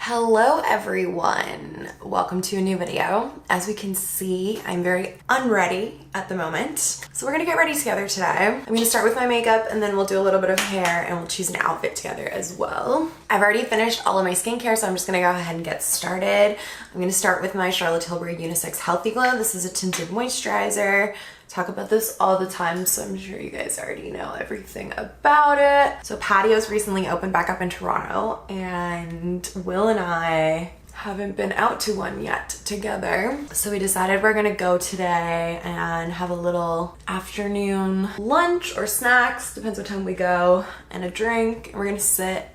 Hello everyone, welcome to a new video. As we can see, I'm very unready at the moment. So we're gonna get ready together today. I'm gonna start with my makeup and then we'll do a little bit of hair and we'll choose an outfit together as well. I've already finished all of my skincare, so I'm just gonna go ahead and get started. I'm gonna start with my Charlotte Tilbury Unisex Healthy Glow. This is a tinted moisturizer. Talk about this all the time, so I'm sure you guys already know everything about it. So Patio's recently opened back up in Toronto, and Will and I haven't been out to one yet together. So we decided we're gonna go today and have a little afternoon lunch or snacks, depends what time we go, and a drink. And we're gonna sit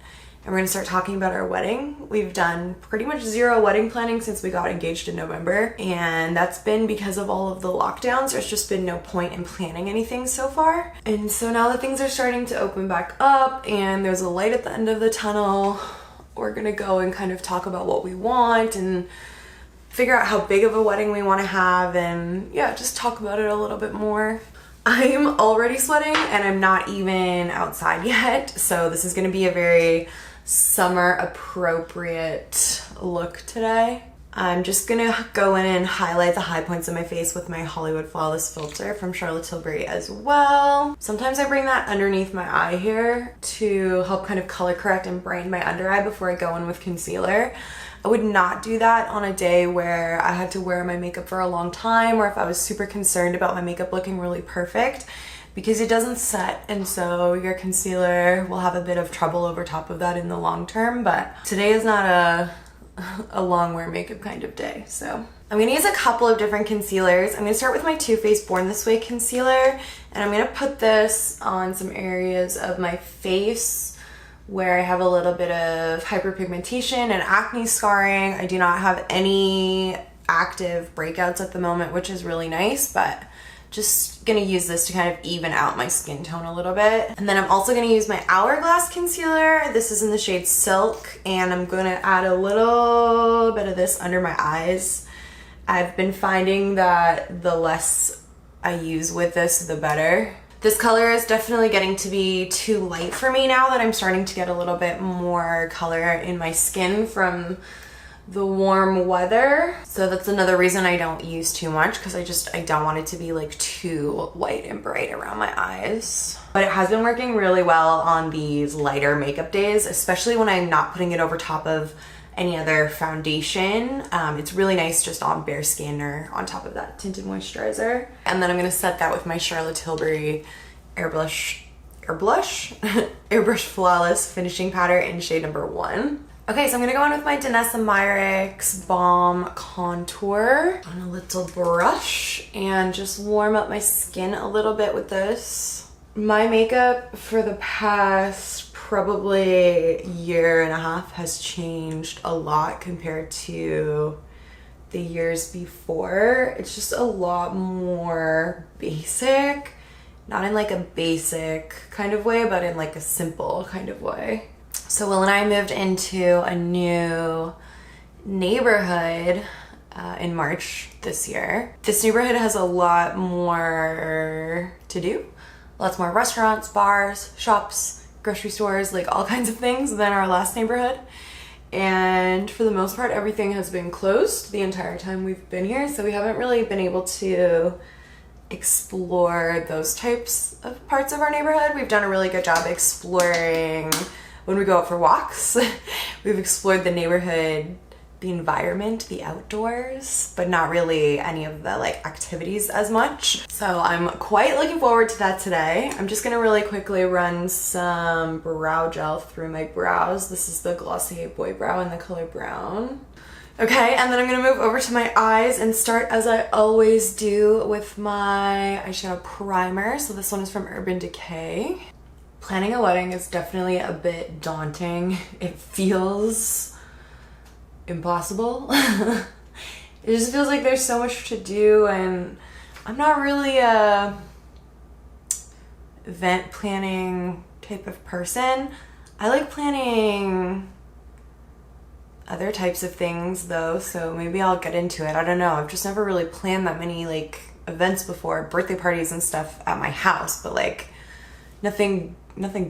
and we're gonna start talking about our wedding. We've done pretty much zero wedding planning since we got engaged in November, and that's been because of all of the lockdowns. There's just been no point in planning anything so far. And so now that things are starting to open back up and there's a light at the end of the tunnel, we're gonna go and kind of talk about what we want and figure out how big of a wedding we wanna have, and yeah, just talk about it a little bit more. I'm already sweating and I'm not even outside yet, so this is gonna be a very summer appropriate look today. I'm just gonna go in and highlight the high points of my face with my Hollywood Flawless filter from Charlotte Tilbury as well. Sometimes I bring that underneath my eye here to help kind of color correct and brighten my under eye before I go in with concealer. I would not do that on a day where I had to wear my makeup for a long time, or if I was super concerned about my makeup looking really perfect, because it doesn't set, and so your concealer will have a bit of trouble over top of that in the long term. But today is not a long wear makeup kind of day. So I'm gonna use a couple of different concealers. I'm gonna start with my Too Faced Born This Way concealer, and I'm gonna put this on some areas of my face where I have a little bit of hyperpigmentation and acne scarring. I do not have any active breakouts at the moment, which is really nice, but just gonna use this to kind of even out my skin tone a little bit. And then I'm also gonna use my Hourglass concealer. This is in the shade Silk, and I'm gonna add a little bit of this under my eyes. I've been finding that the less I use with this, the better. This color is definitely getting to be too light for me now that I'm starting to get a little bit more color in my skin from the warm weather. So that's another reason I don't use too much, because I don't want it to be like too white and bright around my eyes. But it has been working really well on these lighter makeup days, especially when I'm not putting it over top of any other foundation. It's really nice just on bare skin or on top of that tinted moisturizer. And then I'm gonna set that with my Charlotte Tilbury Airbrush Flawless Finishing Powder in shade number 1. Okay, so I'm gonna go in with my Danessa Myricks Balm Contour on a little brush and just warm up my skin a little bit with this. My makeup for the past probably year and a half has changed a lot compared to the years before. It's just a lot more basic, not in like a basic kind of way, but in like a simple kind of way. So Will and I moved into a new neighborhood in March this year. This neighborhood has a lot more to do. Lots more restaurants, bars, shops, grocery stores, like all kinds of things than our last neighborhood. And for the most part, everything has been closed the entire time we've been here. So we haven't really been able to explore those types of parts of our neighborhood. We've done a really good job exploring when we go out for walks. We've explored the neighborhood, the environment, the outdoors, but not really any of the like activities as much. So I'm quite looking forward to that today. I'm just gonna really quickly run some brow gel through my brows. This is the Glossier Boy Brow in the color brown. Okay, and then I'm gonna move over to my eyes and start, as I always do, with my eyeshadow primer. So this one is from Urban Decay. Planning a wedding is definitely a bit daunting. It feels impossible. It just feels like there's so much to do, and I'm not really a event planning type of person. I like planning other types of things though, so maybe I'll get into it. I don't know. I've just never really planned that many like events before, birthday parties and stuff at my house, but like nothing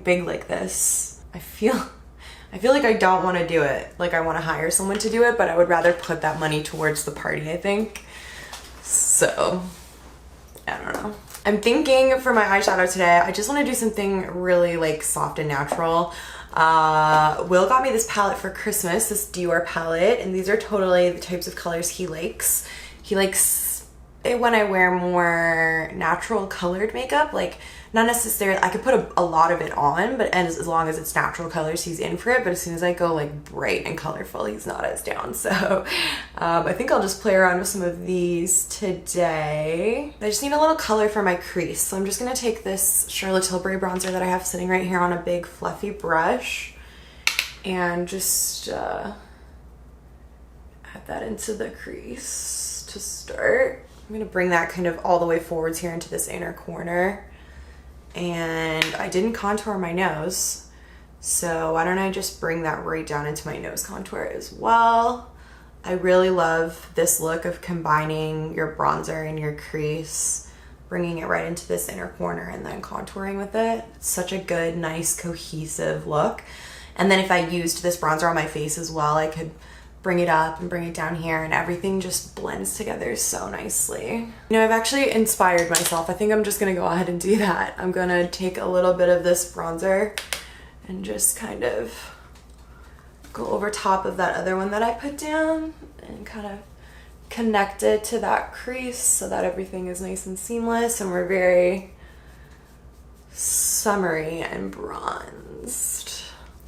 big like this. I feel I feel like I don't want to do it. Like I want to hire someone to do it, but I would rather put that money towards the party, I think. So, I don't know. I'm thinking for my eyeshadow today, I just want to do something really like soft and natural. Will got me this palette for Christmas, this Dior palette, and these are totally the types of colors he likes. He likes it when I wear more natural colored makeup, like not necessarily, I could put a lot of it on, but as long as it's natural colors, he's in for it. But as soon as I go like bright and colorful, he's not as down. So I think I'll just play around with some of these today. I just need a little color for my crease. So I'm just gonna take this Charlotte Tilbury bronzer that I have sitting right here on a big fluffy brush and just add that into the crease to start. I'm gonna bring that kind of all the way forwards here into this inner corner. And I didn't contour my nose, so why don't I just bring that right down into my nose contour as well. I really love this look of combining your bronzer and your crease, bringing it right into this inner corner and then contouring with it. It's such a good, nice, cohesive look. And then if I used this bronzer on my face as well, I could bring it up and bring it down here, and everything just blends together so nicely. You know, I've actually inspired myself. I think I'm just gonna go ahead and do that. I'm gonna take a little bit of this bronzer and just kind of go over top of that other one that I put down and kind of connect it to that crease so that everything is nice and seamless and we're very summery and bronzed.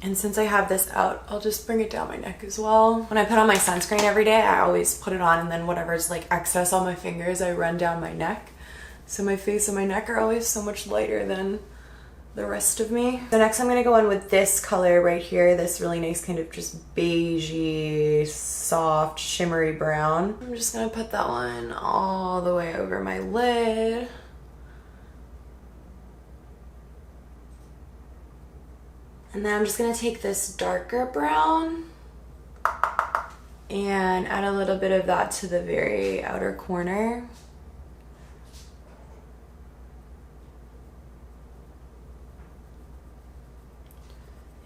And since I have this out, I'll just bring it down my neck as well. When I put on my sunscreen every day, I always put it on, and then whatever's like excess on my fingers, I run down my neck. So my face and my neck are always so much lighter than the rest of me. So next I'm gonna go in with this color right here, this really nice kind of just beigey, soft, shimmery brown. I'm just gonna put that one all the way over my lid. And then I'm just gonna take this darker brown and add a little bit of that to the very outer corner.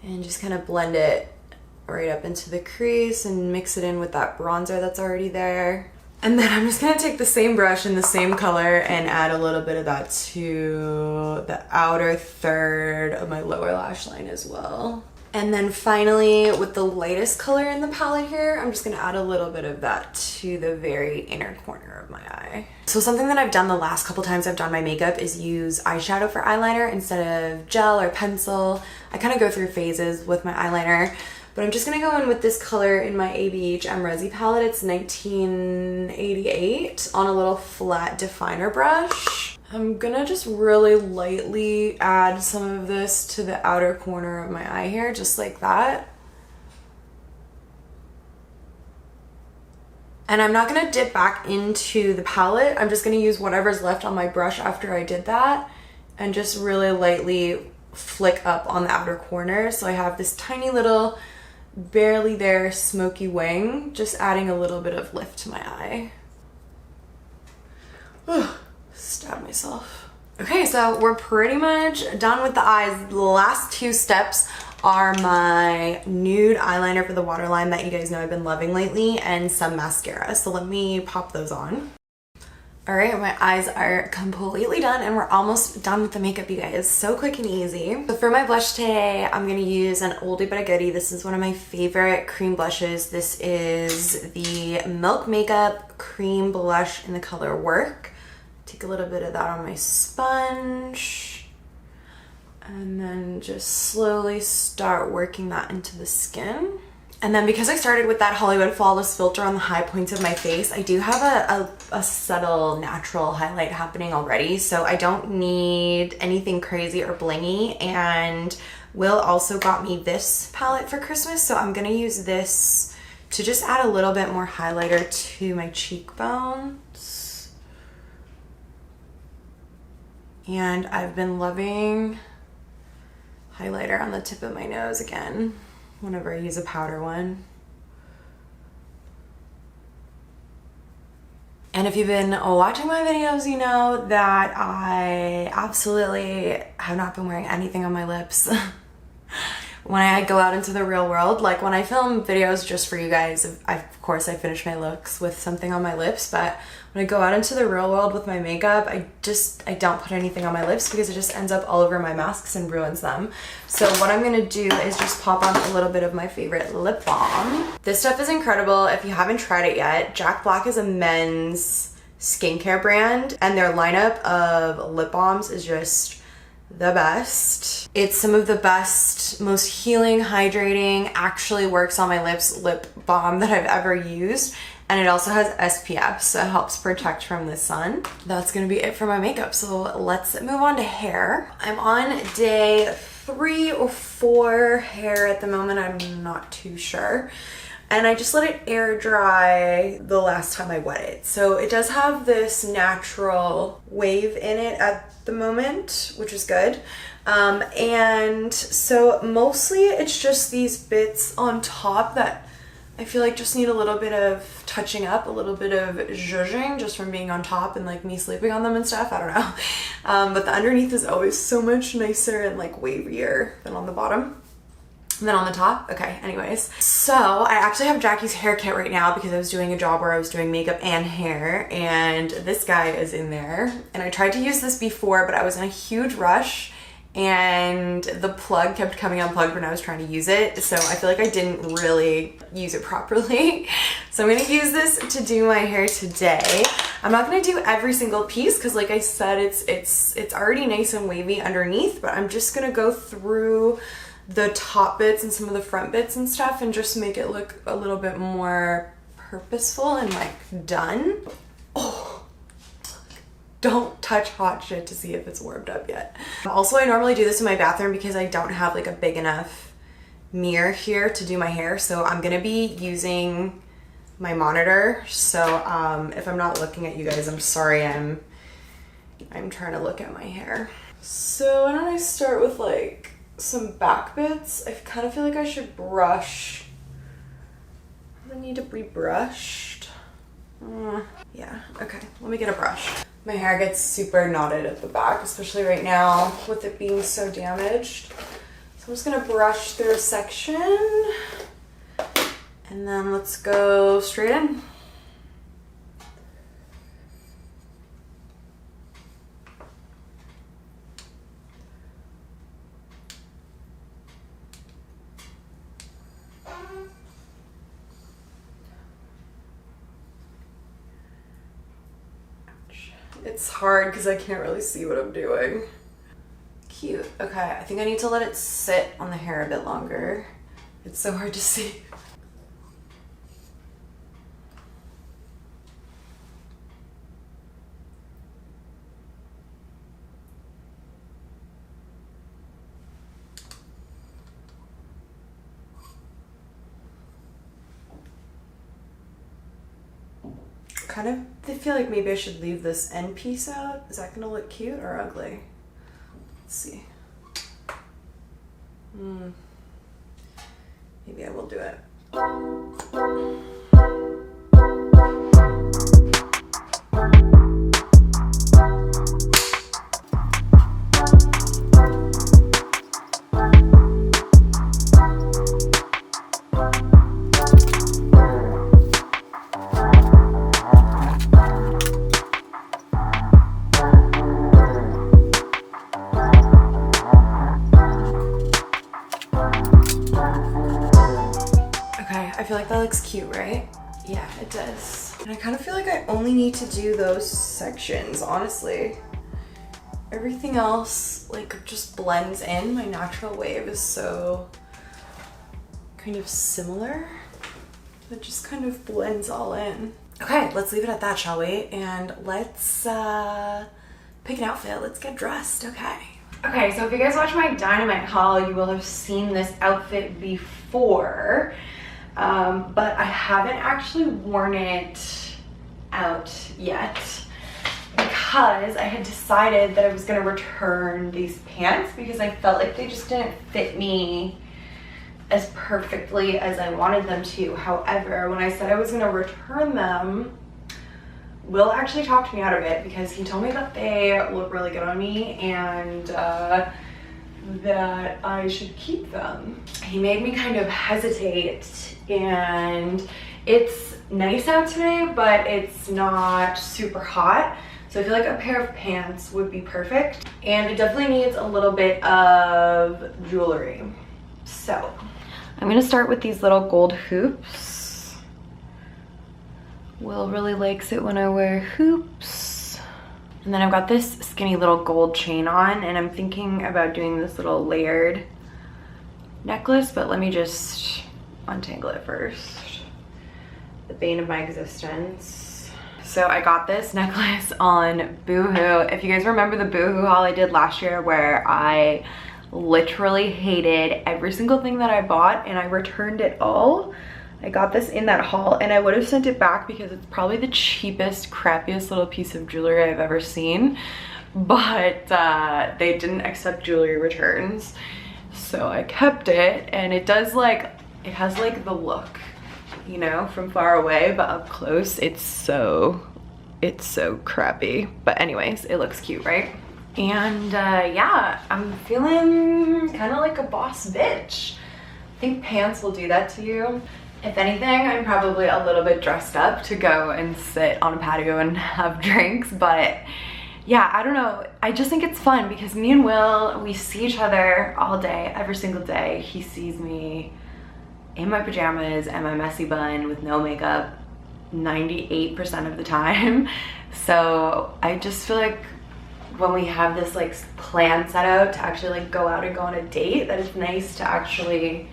And just kind of blend it right up into the crease and mix it in with that bronzer that's already there. And then I'm just gonna take the same brush in the same color and add a little bit of that to the outer third of my lower lash line as well. And then finally, with the lightest color in the palette here, I'm just gonna add a little bit of that to the very inner corner of my eye. So something that I've done the last couple times I've done my makeup is use eyeshadow for eyeliner instead of gel or pencil. I kind of go through phases with my eyeliner. But I'm just gonna go in with this color in my ABHM Resi palette. It's 1988 on a little flat definer brush. I'm gonna just really lightly add some of this to the outer corner of my eye here, just like that. And I'm not gonna dip back into the palette. I'm just gonna use whatever's left on my brush after I did that and just really lightly flick up on the outer corner. So I have this tiny little barely there smoky wing, just adding a little bit of lift to my eye. Stab myself. Okay, so we're pretty much done with the eyes. The last two steps are my nude eyeliner for the waterline that you guys know I've been loving lately, and some mascara. So let me pop those on. All right, my eyes are completely done and we're almost done with the makeup, you guys. So quick and easy. So for my blush today, I'm gonna use an oldie but a goodie. This is one of my favorite cream blushes. This is the Milk Makeup Cream Blush in the color Work. Take a little bit of that on my sponge and then just slowly start working that into the skin. And then because I started with that Hollywood Flawless filter on the high points of my face, I do have a subtle natural highlight happening already, so I don't need anything crazy or blingy. And Will also got me this palette for Christmas, so I'm gonna use this to just add a little bit more highlighter to my cheekbones. And I've been loving highlighter on the tip of my nose again whenever I use a powder one. And if you've been watching my videos, you know that I absolutely have not been wearing anything on my lips when I go out into the real world. Like when I film videos just for you guys, of course I finish my looks with something on my lips, but when I go out into the real world with my makeup, I don't put anything on my lips because it just ends up all over my masks and ruins them. So what I'm gonna do is just pop on a little bit of my favorite lip balm. This stuff is incredible. If you haven't tried it yet, Jack Black is a men's skincare brand and their lineup of lip balms is just the best. It's some of the best, most healing, hydrating, actually works on my lips lip balm that I've ever used. And it also has SPF, so it helps protect from the sun. That's gonna be it for my makeup. So let's move on to hair. I'm on day 3 or 4 hair at the moment, I'm not too sure. And I just let it air dry the last time I wet it. So it does have this natural wave in it at the moment, which is good. And so mostly it's just these bits on top that I feel like just need a little bit of touching up, a little bit of zhuzhing just from being on top and like me sleeping on them and stuff, I don't know. But the underneath is always so much nicer and like wavier than on the bottom. And then on the top, okay, anyways. So I actually have Jackie's hair kit right now because I was doing a job where I was doing makeup and hair, and this guy is in there. And I tried to use this before, but I was in a huge rush and the plug kept coming unplugged when I was trying to use it. So I feel like I didn't really use it properly. So I'm gonna use this to do my hair today. I'm not gonna do every single piece because like I said, it's already nice and wavy underneath, but I'm just gonna go through the top bits and some of the front bits and stuff and just make it look a little bit more purposeful and like done. Oh. Don't touch hot shit to see if it's warmed up yet. Also, I normally do this in my bathroom because I don't have like a big enough mirror here to do my hair. So I'm gonna be using my monitor. So if I'm not looking at you guys, I'm sorry, I'm trying to look at my hair. So why don't I start with like some back bits? I kind of feel like I should brush. I need to be brushed. Yeah, okay, let me get a brush. My hair gets super knotted at the back, especially right now with it being so damaged. So I'm just gonna brush through a section and then let's go straight in. It's hard because I can't really see what I'm doing. Cute. Okay, I think I need to let it sit on the hair a bit longer. It's so hard to see. Kind of, I feel like maybe I should leave this end piece out. Is that gonna look cute or ugly? Let's see. Maybe I will do it. I feel like that looks cute, right? Yeah, it does. And I kind of feel like I only need to do those sections, honestly. Everything else like just blends in. My natural wave is so kind of similar. It just kind of blends all in. Okay, let's leave it at that, shall we? And let's pick an outfit. Let's get dressed, okay. Okay, so if you guys watch my Dynamite haul, you will have seen this outfit before. But I haven't actually worn it out yet because I had decided that I was going to return these pants because I felt like they just didn't fit me as perfectly as I wanted them to. However, when I said I was going to return them, Will actually talked me out of it because he told me that they look really good on me and that I should keep them. He made me kind of hesitate, and it's nice out today, but it's not super hot. So I feel like a pair of pants would be perfect. And it definitely needs a little bit of jewelry. So I'm gonna start with these little gold hoops. Will really likes it when I wear hoops. And then I've got this skinny little gold chain on, and I'm thinking about doing this little layered necklace, but let me just untangle it first. The bane of my existence. So I got this necklace on Boohoo. If you guys remember the Boohoo haul I did last year where I literally hated every single thing that I bought and I returned it all, I got this in that haul, and I would have sent it back because it's probably the cheapest, crappiest little piece of jewelry I've ever seen, but they didn't accept jewelry returns, so I kept it. And it does, like, it has like the look, you know, from far away, but up close it's so crappy. But anyways, it looks cute, right? And yeah, I'm feeling kind of like a boss bitch. I think pants will do that to you. If anything, I'm probably a little bit dressed up to go and sit on a patio and have drinks, but yeah, I don't know. I just think it's fun because me and Will, we see each other all day, every single day. He sees me in my pajamas and my messy bun with no makeup 98% of the time. So I just feel like when we have this like plan set out to actually like go out and go on a date, that it's nice to actually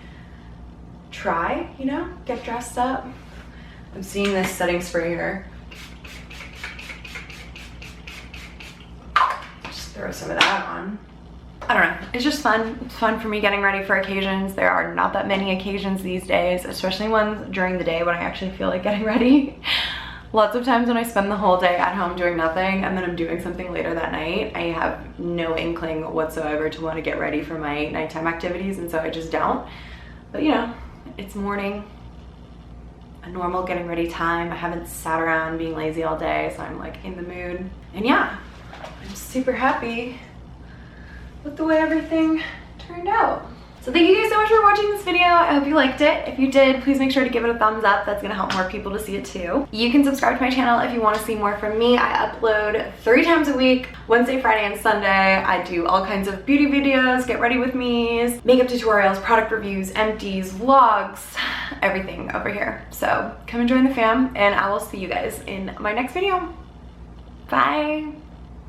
try, you know, get dressed up. I'm seeing this setting spray here. Just throw some of that on. I don't know, it's just fun. It's fun for me getting ready for occasions. There are not that many occasions these days, especially ones during the day when I actually feel like getting ready. Lots of times when I spend the whole day at home doing nothing and then I'm doing something later that night, I have no inkling whatsoever to want to get ready for my nighttime activities, and so I just don't. But you know, it's morning, a normal getting ready time. I haven't sat around being lazy all day, so I'm like in the mood. And yeah, I'm super happy with the way everything turned out. So thank you guys so much for watching this video. I hope you liked it. If you did, please make sure to give it a thumbs up. That's gonna help more people to see it too. You can subscribe to my channel if you want to see more from me. I upload 3 times a week, Wednesday, Friday, and Sunday. I do all kinds of beauty videos, get ready with me's, makeup tutorials, product reviews, empties, vlogs, everything over here. So come and join the fam, and I will see you guys in my next video. Bye.